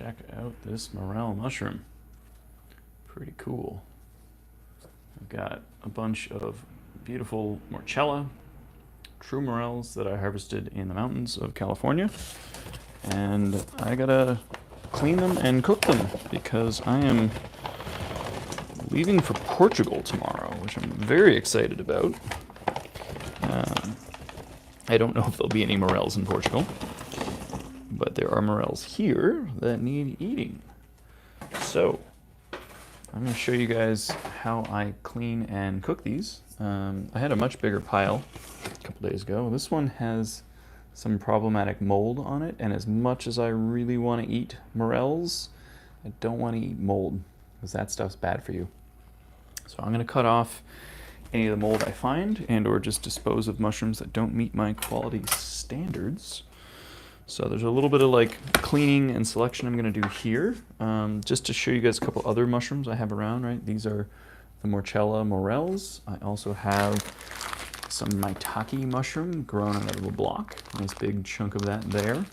check out this morel mushroom. Pretty cool. I've got a bunch of beautiful morchella, true morels that I harvested in the mountains of California. And I gotta clean them and cook them because I am leaving for Portugal tomorrow, which I'm very excited about. I don't know if there'll be any morels in Portugal, but there are morels here that need eating. So I'm going to show you guys how I clean and cook these. I had a much bigger pile a couple days ago. This one has some problematic mold on it, and as much as I really want to eat morels, I don't want to eat mold because that stuff's bad for you. So I'm going to cut off any of the mold I find and or just dispose of mushrooms that don't meet my quality standards. So there's a little bit of like cleaning and selection I'm going to do here, just to show you guys a couple other mushrooms I have around, right? These are the Morchella morels. I also have some maitake mushroom grown on a little block. Nice big chunk of that there.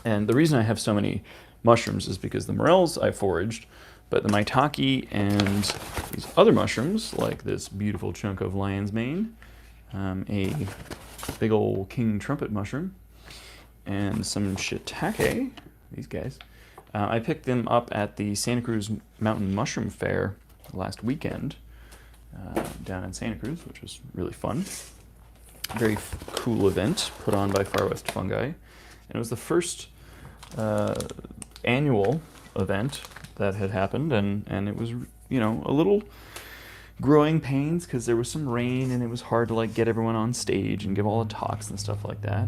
And the reason I have so many mushrooms is because the morels I foraged, but the maitake and these other mushrooms, like this beautiful chunk of lion's mane, a big old king trumpet mushroom, and some shiitake, these guys, I picked them up at the Santa Cruz Mountain Mushroom Fair last weekend down in Santa Cruz, which was really fun. Very cool event put on by Far West Fungi. And it was the first annual event that had happened, and it was, you know, a little growing pains because there was some rain and it was hard to like get everyone on stage and give all the talks and stuff like that.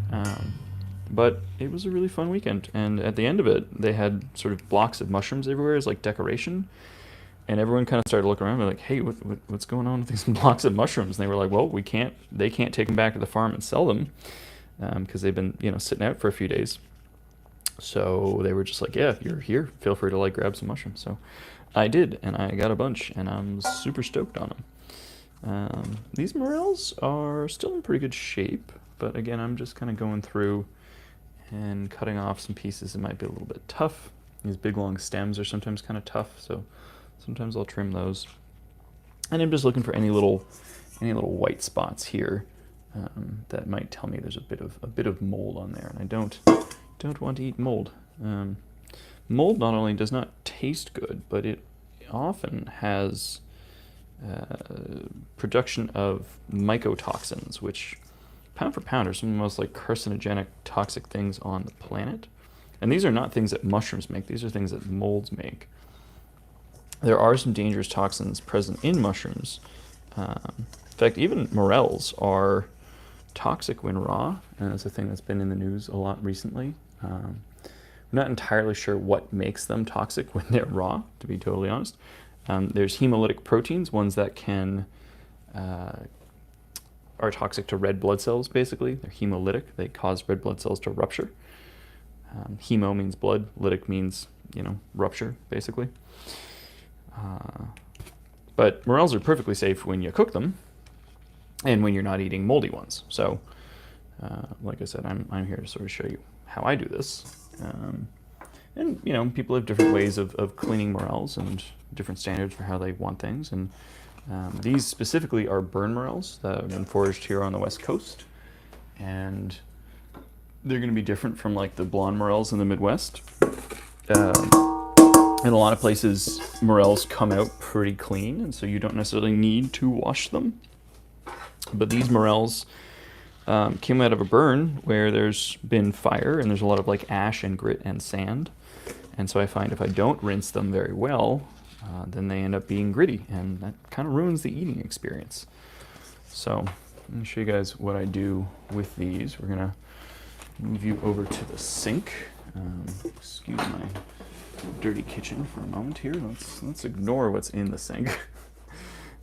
But it was a really fun weekend, and at the end of it, they had sort of blocks of mushrooms everywhere as like decoration, and everyone kind of started looking around and like, hey, what's going on with these blocks of mushrooms? And they were like, well, they can't take them back to the farm and sell them because they've been, you know, sitting out for a few days. So they were just like, yeah, if you're here, feel free to like grab some mushrooms. So I did, and I got a bunch, and I'm super stoked on them. These morels are still in pretty good shape, but again, I'm just kind of going through and cutting off some pieces that might be a little bit tough. These big long stems are sometimes kind of tough, so sometimes I'll trim those. And I'm just looking for any little white spots here that might tell me there's a bit of mold on there, and I don't want to eat mold. Mold not only does not taste good, but it often has production of mycotoxins, which pound for pound are some of the most like carcinogenic, toxic things on the planet. And these are not things that mushrooms make, these are things that molds make. There are some dangerous toxins present in mushrooms. In fact, even morels are toxic when raw, and that's a thing that's been in the news a lot recently. I'm not entirely sure what makes them toxic when they're raw, to be totally honest. There's hemolytic proteins, ones that are toxic to red blood cells, basically. They're hemolytic. They cause red blood cells to rupture. Hemo means blood. Lytic means, you know, rupture, basically. But morels are perfectly safe when you cook them and when you're not eating moldy ones. So, like I said, I'm here to sort of show you how I do this. And, you know, people have different ways of cleaning morels and different standards for how they want things. And these specifically are burn morels that have been foraged here on the West Coast. And they're going to be different from like the blonde morels in the Midwest. In a lot of places, morels come out pretty clean, and so you don't necessarily need to wash them. But these morels came out of a burn where there's been fire and there's a lot of like ash and grit and sand. And so I find if I don't rinse them very well, then they end up being gritty, and that kind of ruins the eating experience. So let me show you guys what I do with these. We're gonna move you over to the sink. Excuse my dirty kitchen for a moment here. Let's ignore what's in the sink,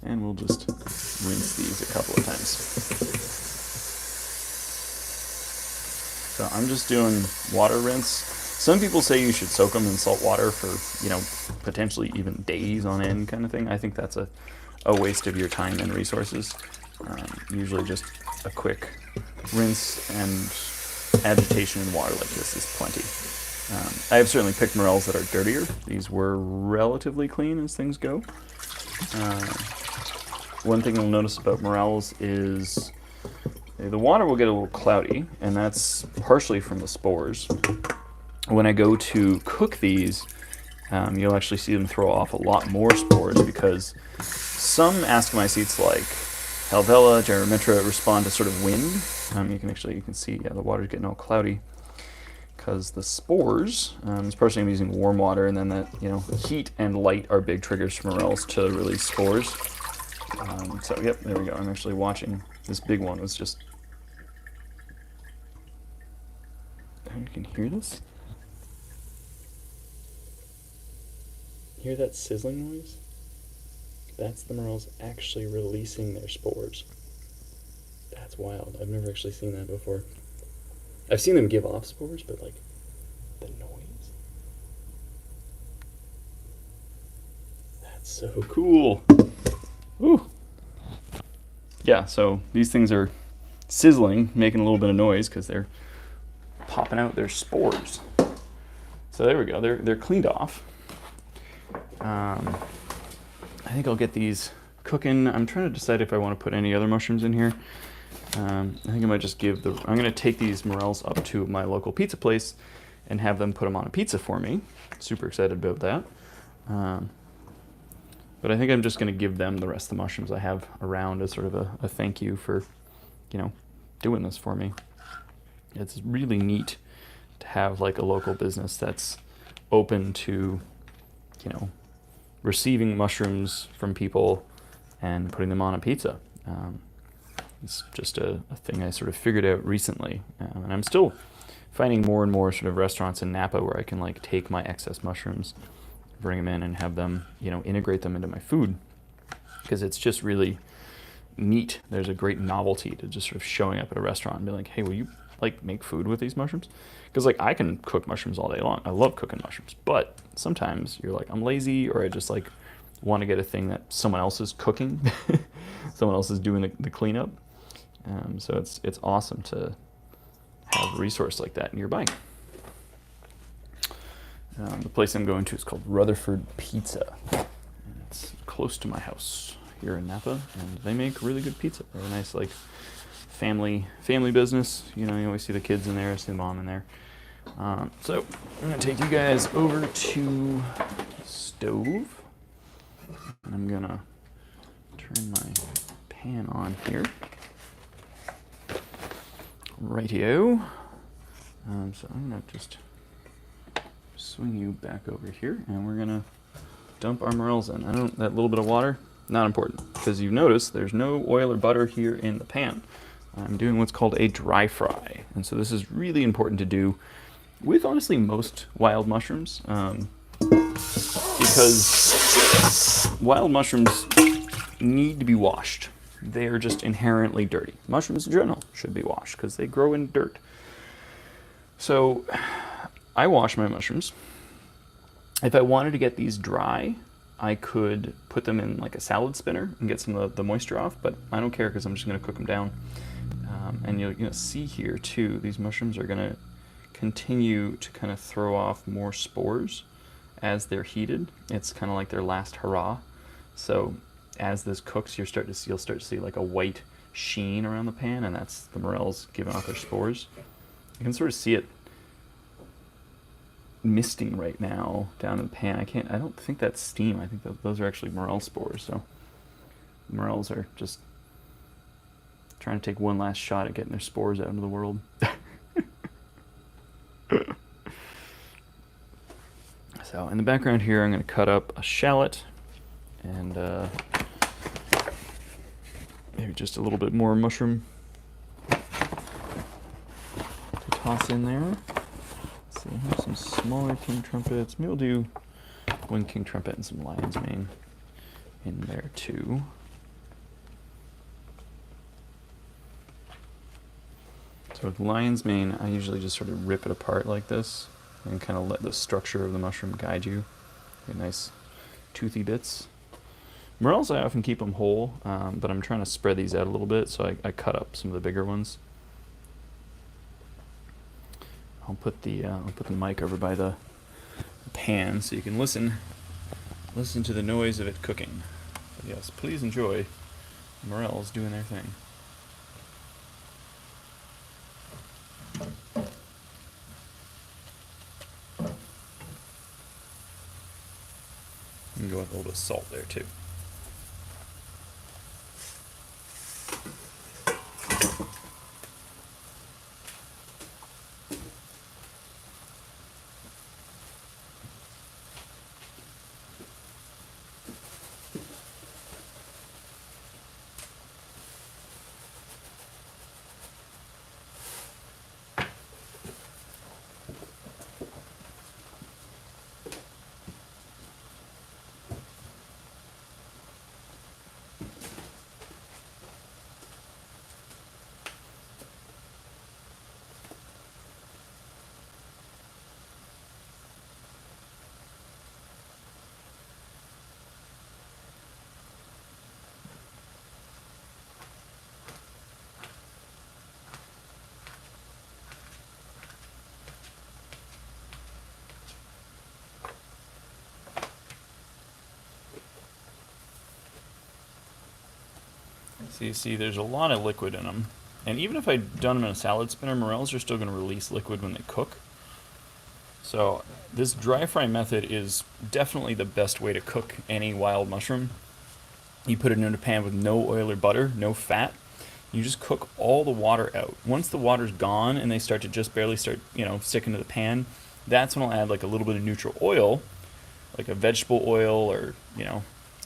and we'll just rinse these a couple of times. So I'm just doing water rinse. Some people say you should soak them in salt water for, you know, potentially even days on end kind of thing. I think that's a waste of your time and resources. Usually just a quick rinse and agitation in water like this is plenty. I have certainly picked morels that are dirtier. These were relatively clean as things go. One thing you'll notice about morels is the water will get a little cloudy, and that's partially from the spores. When I go to cook these, you'll actually see them throw off a lot more spores because some ascomycetes like Halvella, Gyrometra respond to sort of wind. You can see, the water's getting all cloudy because the spores, especially I'm using warm water, and then that, heat and light are big triggers for morels to release spores. So yep, there we go. I'm actually watching. This big one was just, you can hear this? Hear that sizzling noise? That's the morels actually releasing their spores. That's wild. I've never actually seen that before. I've seen them give off spores, but like the noise. That's so cool. Ooh. Yeah, so these things are sizzling, making a little bit of noise because they're popping out their spores. So there we go. They're cleaned off. I think I'll get these cooking. I'm trying to decide if I want to put any other mushrooms in here. I think I might just I'm going to take these morels up to my local pizza place and have them put them on a pizza for me. Super excited about that. But I think I'm just going to give them the rest of the mushrooms I have around as sort of a thank you for, doing this for me. It's really neat to have like a local business that's open to, receiving mushrooms from people and putting them on a pizza. It's just a thing I sort of figured out recently. And I'm still finding more and more sort of restaurants in Napa where I can like take my excess mushrooms, bring them in and have them, integrate them into my food. Because it's just really neat. There's a great novelty to just sort of showing up at a restaurant and be like, hey, will you like make food with these mushrooms? Because like I can cook mushrooms all day long. I love cooking mushrooms, but sometimes you're like, I'm lazy, or I just like want to get a thing that someone else is cooking, someone else is doing the cleanup. So it's awesome to have a resource like that nearby. The place I'm going to is called Rutherford Pizza. And it's close to my house here in Napa, and they make really good pizza. They're a nice like family business. You always see the kids in there, I see the mom in there. So I'm gonna take you guys over to the stove, and I'm gonna turn my pan on here. Rightio. So I'm gonna just swing you back over here, and we're gonna dump our morels in. That little bit of water, not important, because you notice there's no oil or butter here in the pan. I'm doing what's called a dry fry, and so this is really important to do with honestly most wild mushrooms, because wild mushrooms need to be washed. They are just inherently dirty. Mushrooms in general should be washed because they grow in dirt. So I wash my mushrooms. If I wanted to get these dry, I could put them in like a salad spinner and get some of the moisture off, but I don't care because I'm just going to cook them down. And you'll see here too, these mushrooms are going to continue to kind of throw off more spores as they're heated. It's kind of like their last hurrah. So as this cooks, you'll start to see like a white sheen around the pan, and that's the morels giving off their spores. You can sort of see it misting right now down in the pan. I don't think that's steam. I think those are actually morel spores. So morels are just trying to take one last shot at getting their spores out into the world. So in the background here, I'm going to cut up a shallot and maybe just a little bit more mushroom to toss in there. Let's see, I have some smaller king trumpets. Maybe we'll do one king trumpet and some lion's mane in there too. So with lion's mane, I usually just sort of rip it apart like this and kind of let the structure of the mushroom guide you. Get nice toothy bits. Morels, I often keep them whole, but I'm trying to spread these out a little bit, so I cut up some of the bigger ones. I'll put the mic over by the pan so you can listen to the noise of it cooking. But yes, please enjoy morels doing their thing. You can go with a little bit of salt there too. So you see there's a lot of liquid in them. And even if I'd done them in a salad spinner, morels are still going to release liquid when they cook. So this dry fry method is definitely the best way to cook any wild mushroom. You put it in a pan with no oil or butter, no fat. You just cook all the water out. Once the water's gone and they start to just barely sticking to the pan, that's when I'll add like a little bit of neutral oil, like a vegetable oil or,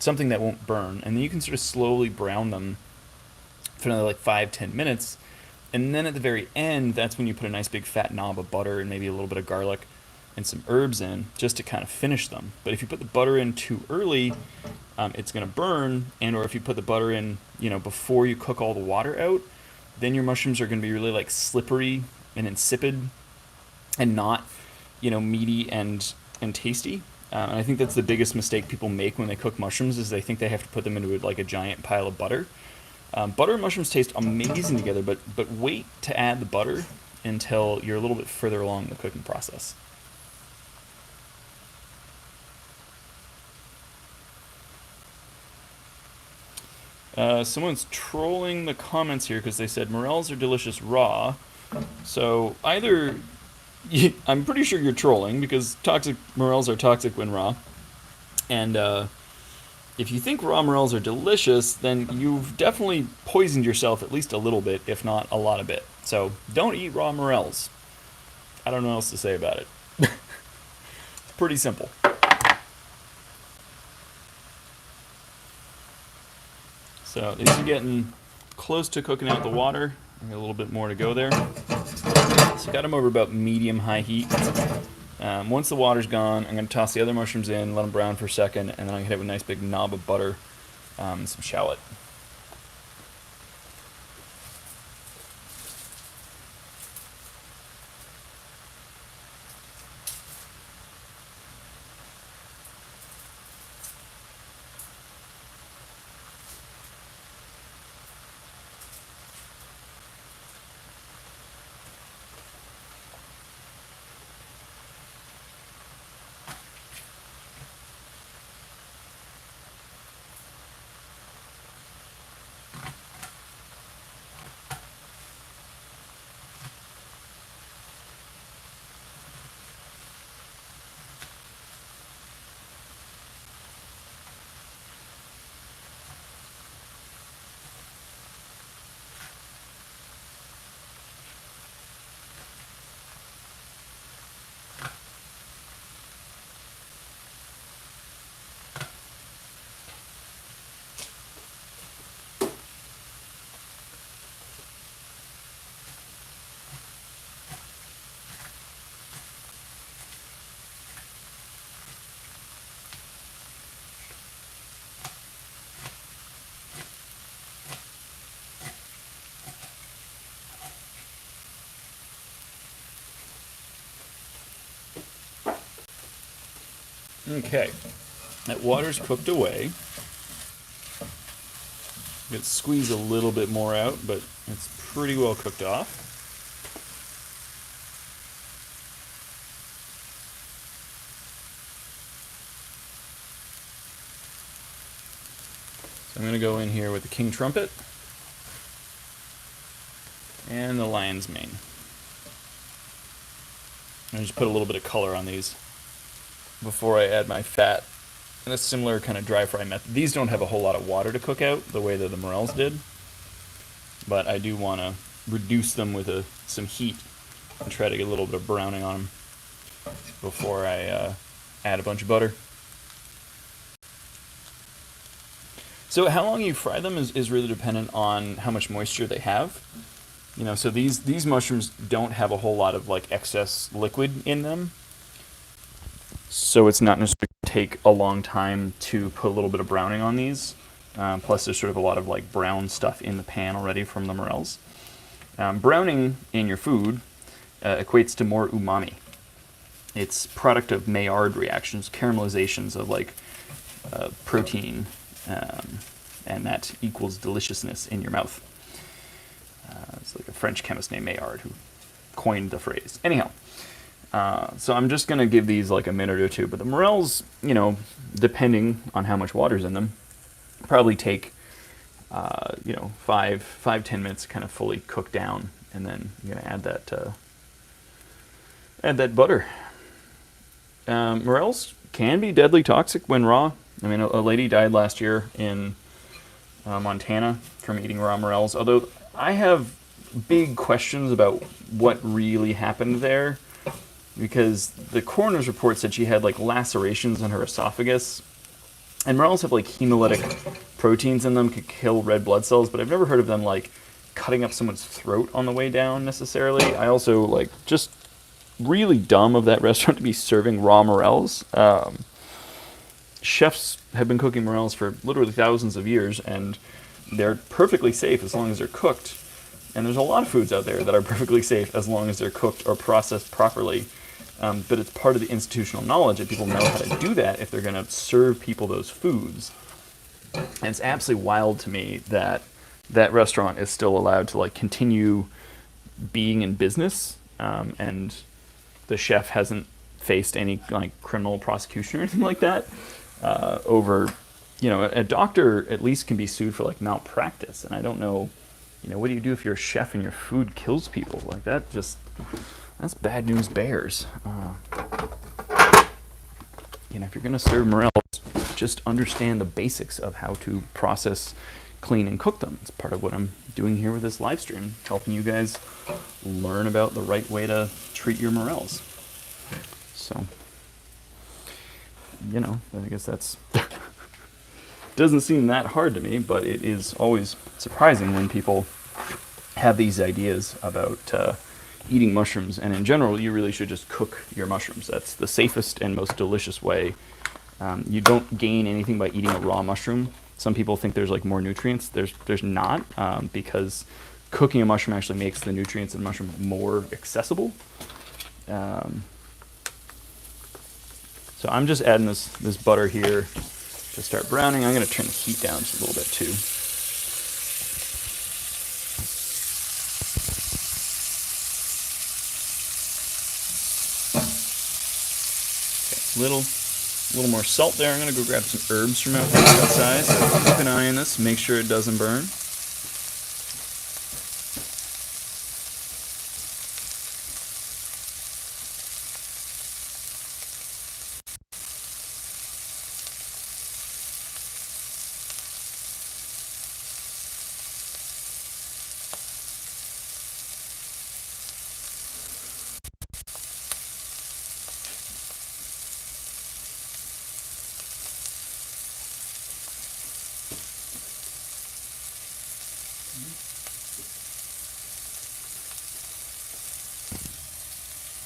something that won't burn. And then you can sort of slowly brown them for another like 5-10 minutes. And then at the very end, that's when you put a nice big fat knob of butter and maybe a little bit of garlic and some herbs in just to kind of finish them. But if you put the butter in too early, it's going to burn. And or if you put the butter in, before you cook all the water out, then your mushrooms are going to be really like slippery and insipid and not, meaty and tasty. And I think that's the biggest mistake people make when they cook mushrooms is they think they have to put them into like a giant pile of butter. Butter and mushrooms taste amazing together, but wait to add the butter until you're a little bit further along the cooking process. Someone's trolling the comments here because they said morels are delicious raw. So either I'm pretty sure you're trolling because toxic morels are toxic when raw, and if you think raw morels are delicious, then you've definitely poisoned yourself at least a little bit, if not a lot of it. So don't eat raw morels. I don't know what else to say about it. It's pretty simple. So these are getting close to cooking out the water. I got a little bit more to go there. So got them over about medium-high heat. Once the water's gone, I'm going to toss the other mushrooms in, let them brown for a second, and then I'm going to hit it with a nice big knob of butter and some shallot. Okay, that water's cooked away. Let's squeeze a little bit more out, but it's pretty well cooked off. So I'm going to go in here with the king trumpet and the lion's mane. I just put a little bit of color on these before I add my fat in a similar kind of dry fry method. These don't have a whole lot of water to cook out the way that the morels did, but I do want to reduce them with some heat and try to get a little bit of browning on them before I add a bunch of butter. So how long you fry them is really dependent on how much moisture they have. You know, so these mushrooms don't have a whole lot of like excess liquid in them, so it's not necessarily going to take a long time to put a little bit of browning on these. Plus, there's sort of a lot of like brown stuff in the pan already from the morels. Browning in your food equates to more umami. It's product of Maillard reactions, caramelizations of like protein, and that equals deliciousness in your mouth. It's like a French chemist named Maillard who coined the phrase. Anyhow, so I'm just going to give these like a minute or two. But the morels, you know, depending on how much water's in them, probably take, 5-10 minutes to kind of fully cook down. And then you're going to add that butter. Morels can be deadly toxic when raw. I mean, a lady died last year in Montana from eating raw morels, although I have big questions about what really happened there, because the coroner's report said she had like lacerations on her esophagus, and morels have like hemolytic proteins in them, could kill red blood cells, but I've never heard of them like cutting up someone's throat on the way down necessarily. I also like just really dumb of that restaurant to be serving raw morels. Chefs have been cooking morels for literally thousands of years, and they're perfectly safe as long as they're cooked. And there's a lot of foods out there that are perfectly safe as long as they're cooked or processed properly. But it's part of the institutional knowledge that people know how to do that if they're going to serve people those foods. And it's absolutely wild to me that that restaurant is still allowed to like continue being in business, and the chef hasn't faced any like criminal prosecution or anything like that over, you know, a doctor at least can be sued for like malpractice, and I don't know, you know, what do you do if you're a chef and your food kills people like that? That's bad news bears. You know, if you're going to serve morels, just understand the basics of how to process, clean, and cook them. It's part of what I'm doing here with this live stream, helping you guys learn about the right way to treat your morels. So, you know, I guess that's doesn't seem that hard to me, but it is always surprising when people have these ideas about eating mushrooms. And in general, you really should just cook your mushrooms. That's the safest and most delicious way. You don't gain anything by eating a raw mushroom. Some people think there's like more nutrients. There's not, because cooking a mushroom actually makes the nutrients in the mushroom more accessible. So I'm just adding this butter here to start browning. I'm going to turn the heat down just a little bit too. Okay, little more salt there. I'm going to go grab some herbs from outside. So keep an eye on this. Make sure it doesn't burn.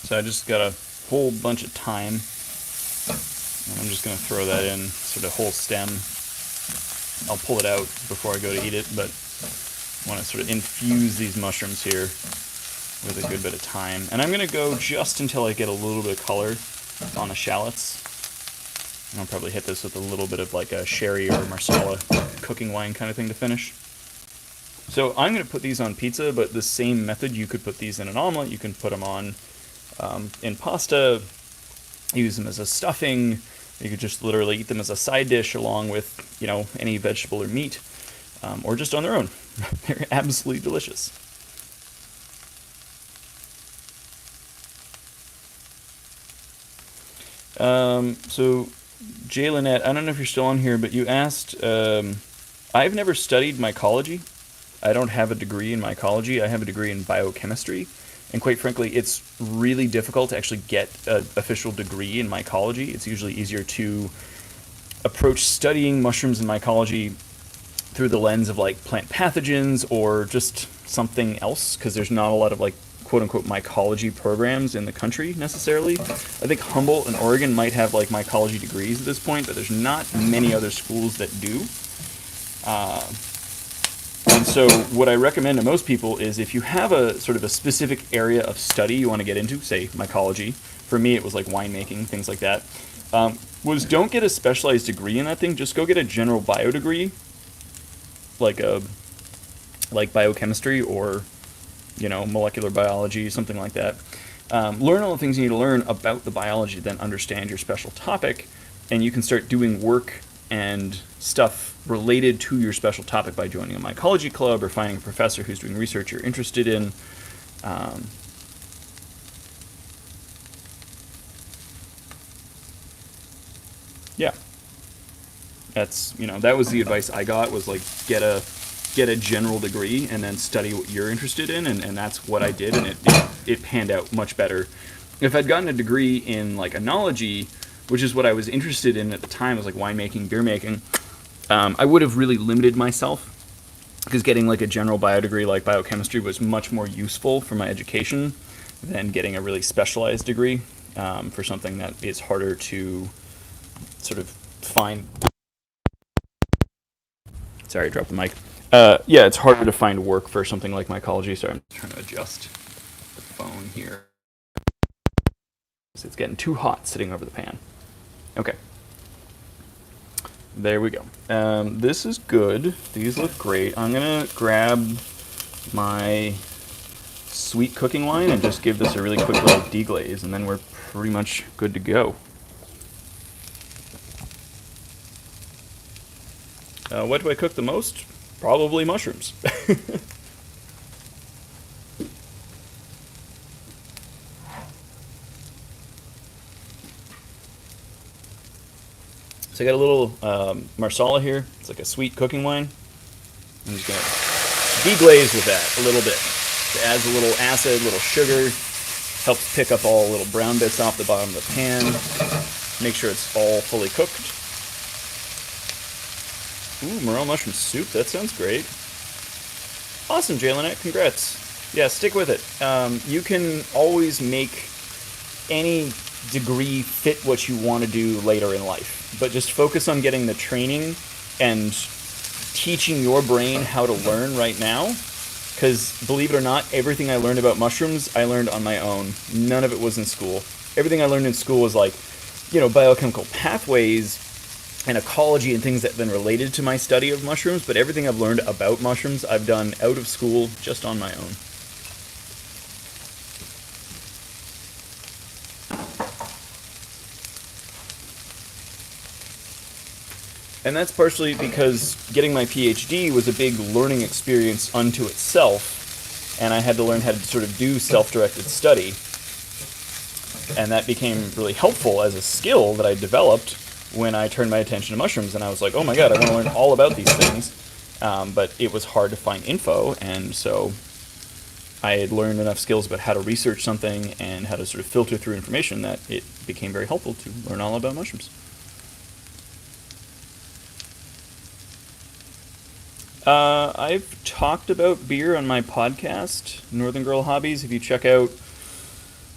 So I just got a whole bunch of thyme, and I'm just going to throw that in, sort of whole stem. I'll pull it out before I go to eat it, but I want to sort of infuse these mushrooms here with a good bit of thyme. And I'm going to go just until I get a little bit of color on the shallots. And I'll probably hit this with a little bit of like a sherry or marsala cooking wine kind of thing to finish. So I'm going to put these on pizza, but the same method, you could put these in an omelet, you can put them on in pasta, use them as a stuffing, You could just literally eat them as a side dish along with, any vegetable or meat, or just on their own. They're absolutely delicious. So, Jay Lynette, I don't know if you're still on here, but you asked. I've never studied mycology. I don't have a degree in mycology. I have a degree in biochemistry. And quite frankly, it's really difficult to actually get an official degree in mycology. It's usually easier to approach studying mushrooms and mycology through the lens of like plant pathogens or just something else, because there's not a lot of like quote unquote mycology programs in the country necessarily. I think Humboldt and Oregon might have like mycology degrees at this point, but there's not many other schools that do. And so what I recommend to most people is if you have a sort of a specific area of study you want to get into, say mycology, for me it was like winemaking, things like that, was don't get a specialized degree in that thing, just go get a general bio degree, like biochemistry or molecular biology, something like that. Learn all the things you need to learn about the biology, then understand your special topic, and you can start doing work and stuff related to your special topic by joining a mycology club or finding a professor who's doing research you're interested in. Yeah, that was the advice I got, was like get a general degree and then study what you're interested in, and that's what I did, and it panned out much better. If I'd gotten a degree in like enology, which is what I was interested in at the time, was like winemaking, beer making, I would have really limited myself, because getting like a general bio degree like biochemistry was much more useful for my education than getting a really specialized degree for something that is harder to sort of find. Sorry, I dropped the mic. Yeah, it's harder to find work for something like mycology. Sorry, I'm trying to adjust the phone here. It's getting too hot sitting over the pan. Okay. There we go. This is good. These look great. I'm going to grab my sweet cooking wine and just give this a really quick little deglaze, and then we're pretty much good to go. What do I cook the most? Probably mushrooms. So I got a little Marsala here. It's like a sweet cooking wine. I'm just going to deglaze with that a little bit. It adds a little acid, a little sugar, helps pick up all the little brown bits off the bottom of the pan. Make sure it's all fully cooked. Ooh, morel mushroom soup. That sounds great. Awesome, Jaylenette. Congrats. Yeah, stick with it. You can always make any degree fit what you want to do later in life, but just focus on getting the training and teaching your brain how to learn right now, because believe it or not, everything I learned about mushrooms I learned on my own. None of it was in school. Everything I learned in school was like biochemical pathways and ecology and things that have been related to my study of mushrooms, but everything I've learned about mushrooms I've done out of school, just on my own. And that's partially because getting my PhD was a big learning experience unto itself, and I had to learn how to sort of do self-directed study. And that became really helpful as a skill that I developed when I turned my attention to mushrooms, and I was like, oh my god, I want to learn all about these things. But it was hard to find info, and so I had learned enough skills about how to research something and how to sort of filter through information that it became very helpful to learn all about mushrooms. I've talked about beer on my podcast, Northern Girl Hobbies. If you check out,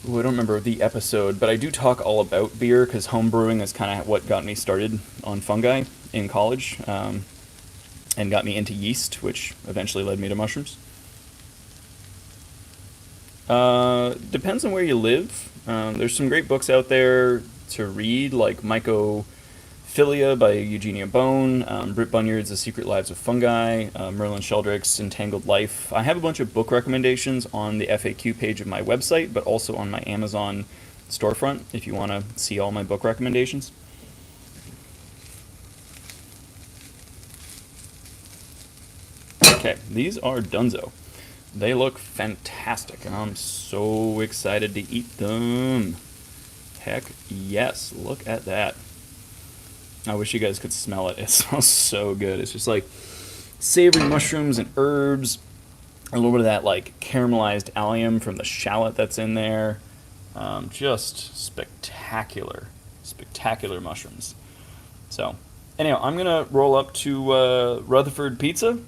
I don't remember the episode, but I do talk all about beer because home brewing is kind of what got me started on fungi in college, and got me into yeast, which eventually led me to mushrooms. Depends on where you live. There's some great books out there to read, like Mycophilia by Eugenia Bone, Britt Bunyard's The Secret Lives of Fungi, Merlin Sheldrake's Entangled Life. I have a bunch of book recommendations on the FAQ page of my website, but also on my Amazon storefront if you want to see all my book recommendations. these are Dunzo. They look fantastic, and I'm so excited to eat them. Heck yes, look at that. I wish you guys could smell it. It smells so good. It's just like savory mushrooms and herbs, a little bit of that like caramelized allium from the shallot that's in there. Just spectacular, spectacular mushrooms. So, anyhow, I'm gonna roll up to Rutherford Pizza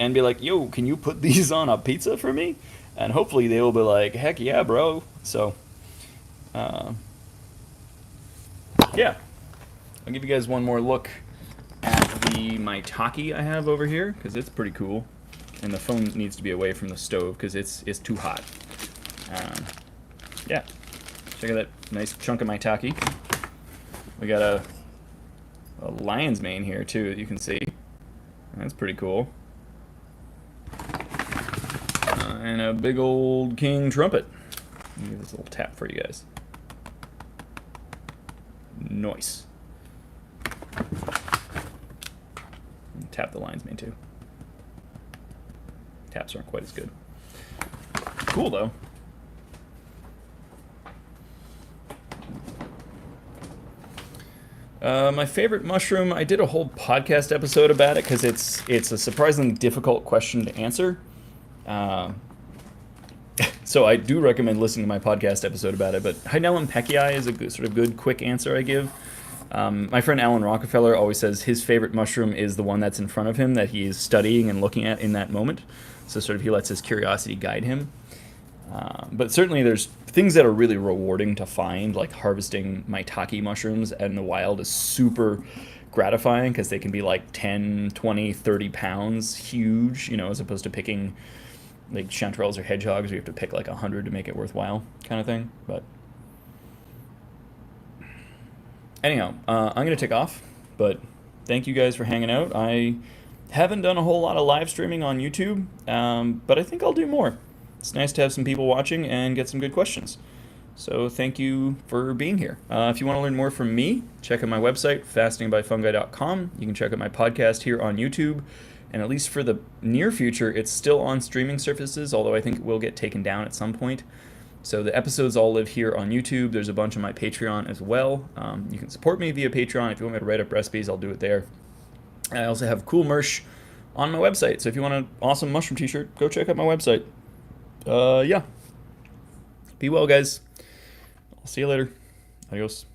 and be like, yo, can you put these on a pizza for me? And hopefully they will be like, heck yeah, bro. So, yeah. I'll give you guys one more look at the maitake I have over here, because it's pretty cool. And the phone needs to be away from the stove, because it's too hot. Yeah. Check out that nice chunk of maitake. We got a lion's mane here, too, that you can see. That's pretty cool. And a big old king trumpet. Let me give this a little tap for you guys. Nice. Tap the lion's mane too. Taps aren't quite as good. Cool though. My favorite mushroom, I did a whole podcast episode about it because it's a surprisingly difficult question to answer. So I do recommend listening to my podcast episode about it, but Hydnellum peckii is a good, sort of good, quick answer I give. My friend Alan Rockefeller always says his favorite mushroom is the one that's in front of him that he is studying and looking at in that moment. So sort of he lets his curiosity guide him. But certainly there's things that are really rewarding to find, like harvesting maitake mushrooms in the wild is super gratifying because they can be like 10, 20, 30 pounds, huge, you know, as opposed to picking like chanterelles or hedgehogs where you have to pick like 100 to make it worthwhile kind of thing. But anyhow, I'm going to take off, but thank you guys for hanging out. I haven't done a whole lot of live streaming on YouTube, but I think I'll do more. It's nice to have some people watching and get some good questions. So thank you for being here. If you want to learn more from me, check out my website, fastingbyfungi.com. You can check out my podcast here on YouTube. And at least for the near future, it's still on streaming services, although I think it will get taken down at some point. So the episodes all live here on YouTube. There's a bunch on my Patreon as well. You can support me via Patreon. If you want me to write up recipes, I'll do it there. I also have cool merch on my website. So if you want an awesome mushroom t-shirt, go check out my website. Yeah. Be well, guys. I'll see you later. Adios.